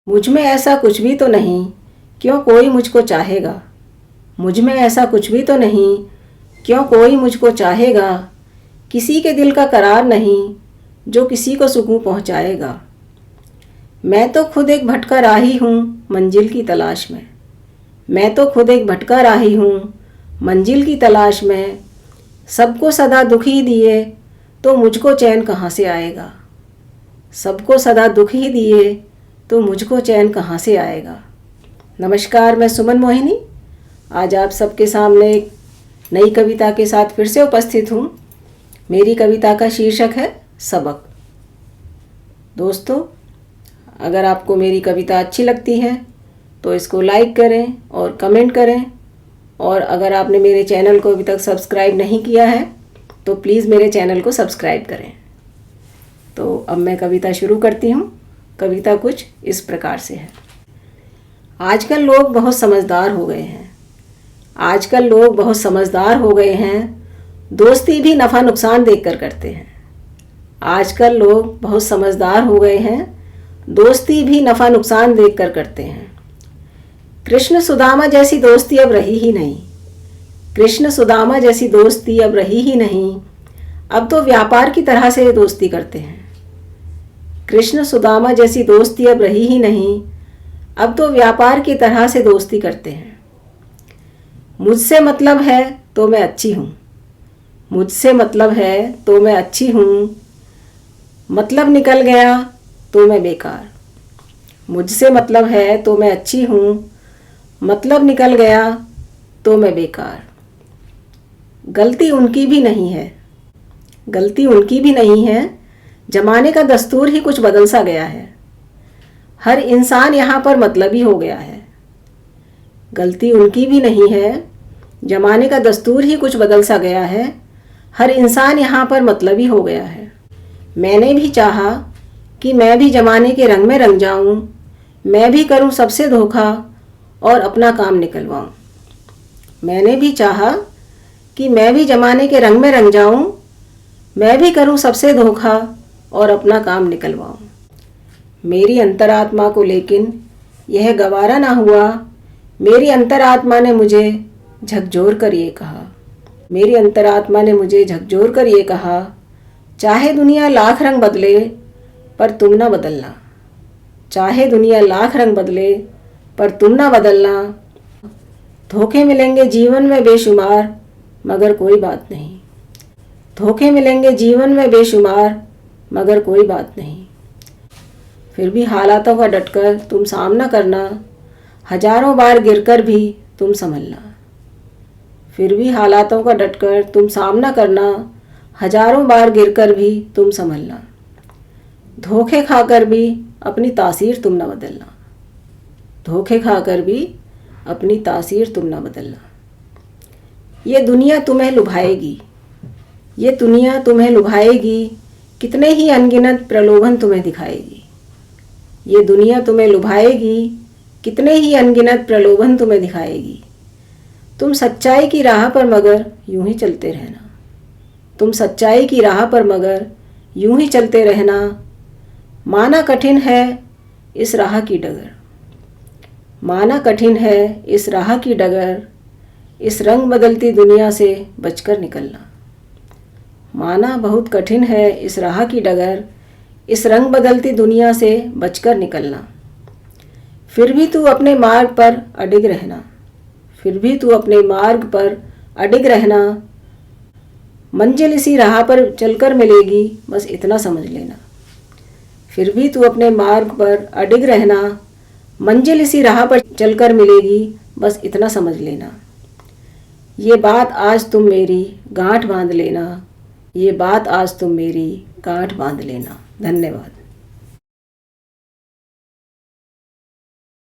मुझ में ऐसा कुछ भी तो नहीं, क्यों कोई मुझको चाहेगा। मुझ में ऐसा कुछ भी तो नहीं, क्यों कोई मुझको चाहेगा। किसी के दिल का करार नहीं, जो किसी को सुकून पहुँचाएगा। मैं तो खुद एक भटका राही हूँ मंजिल की तलाश में। मैं तो खुद एक भटका राही हूँ मंजिल की तलाश में। सबको सदा दुख ही दिए तो मुझको चैन कहाँ से आएगा। सबको सदा दुख ही दिए तो मुझको चैन कहाँ से आएगा। नमस्कार, मैं सुमन मोहिनी आज आप सबके सामने एक नई कविता के साथ फिर से उपस्थित हूँ। मेरी कविता का शीर्षक है सबक। दोस्तों, अगर आपको मेरी कविता अच्छी लगती है तो इसको लाइक करें और कमेंट करें, और अगर आपने मेरे चैनल को अभी तक सब्सक्राइब नहीं किया है तो प्लीज़ मेरे चैनल को सब्सक्राइब करें। तो अब मैं कविता शुरू करती हूँ। कविता कुछ इस प्रकार से है। आजकल लोग बहुत समझदार हो गए हैं। आजकल लोग बहुत समझदार हो गए हैं। दोस्ती भी नफ़ा नुकसान देखकर करते हैं। आजकल लोग बहुत समझदार हो गए हैं। दोस्ती भी नफ़ा नुकसान देखकर करते हैं। कृष्ण सुदामा जैसी दोस्ती अब रही ही नहीं। कृष्ण सुदामा जैसी दोस्ती अब रही ही नहीं। अब तो व्यापार की तरह से दोस्ती करते हैं। कृष्ण सुदामा जैसी दोस्ती अब रही ही नहीं। अब तो व्यापार की तरह से दोस्ती करते हैं। मुझसे मतलब है तो मैं अच्छी हूँ। मुझसे मतलब है तो मैं अच्छी हूँ। मतलब निकल गया तो मैं बेकार। मुझसे मतलब है तो मैं अच्छी हूँ। मतलब निकल गया तो मैं बेकार। गलती उनकी भी नहीं है। गलती उनकी भी नहीं है। जमाने का दस्तूर ही कुछ बदल सा गया है। हर इंसान यहाँ पर मतलबी हो गया है। गलती उनकी भी नहीं है। जमाने का दस्तूर ही कुछ बदल सा गया है। हर इंसान यहाँ पर मतलबी हो गया है। मैंने भी चाहा कि मैं भी जमाने के रंग में रंग जाऊं। मैं भी करूं सबसे धोखा और अपना काम निकलवाऊं। मैंने भी चाहा कि मैं भी जमाने के रंग में रंग जाऊं। मैं भी करूं सबसे धोखा और अपना काम निकलवाऊं। मेरी अंतरात्मा को लेकिन यह गवारा ना हुआ। मेरी अंतरात्मा ने मुझे झकझोर कर ये कहा। मेरी अंतरात्मा ने मुझे झकझोर कर ये कहा, चाहे दुनिया लाख रंग बदले पर तुम ना बदलना। चाहे दुनिया लाख रंग बदले पर तुम ना बदलना। धोखे मिलेंगे जीवन में बेशुमार मगर कोई बात नहीं। धोखे मिलेंगे जीवन में बेशुमार मगर कोई बात नहीं। फिर भी हालातों का डटकर तुम सामना करना। हजारों बार गिरकर भी तुम संभलना। फिर भी हालातों का डटकर तुम सामना करना। हजारों बार गिरकर भी तुम संभलना। धोखे खाकर भी अपनी तासीर तुम न बदलना। धोखे खाकर भी अपनी तासीर तुम न बदलना। ये दुनिया तुम्हें लुभाएगी। ये दुनिया तुम्हें लुभाएगी। कितने ही अनगिनत प्रलोभन तुम्हें दिखाएगी। ये दुनिया तुम्हें लुभाएगी। कितने ही अनगिनत प्रलोभन तुम्हें दिखाएगी। तुम सच्चाई की राह पर मगर यूं ही चलते रहना। तुम सच्चाई की राह पर मगर यूं ही चलते रहना। माना कठिन है इस राह की डगर। माना कठिन है इस राह की डगर। इस रंग बदलती दुनिया से बचकर निकलना। माना बहुत कठिन है इस राह की डगर। इस रंग बदलती दुनिया से बचकर निकलना। फिर भी तू अपने मार्ग पर अडिग रहना। फिर भी तू अपने मार्ग पर अडिग रहना। मंजिल इसी राह पर चलकर मिलेगी, बस इतना समझ लेना। फिर भी तू अपने मार्ग पर अडिग रहना। मंजिल इसी राह पर चलकर मिलेगी, बस इतना समझ लेना। ये बात आज तुम मेरी गांठ बांध लेना। ये बात आज तुम मेरी गांठ बांध लेना। धन्यवाद।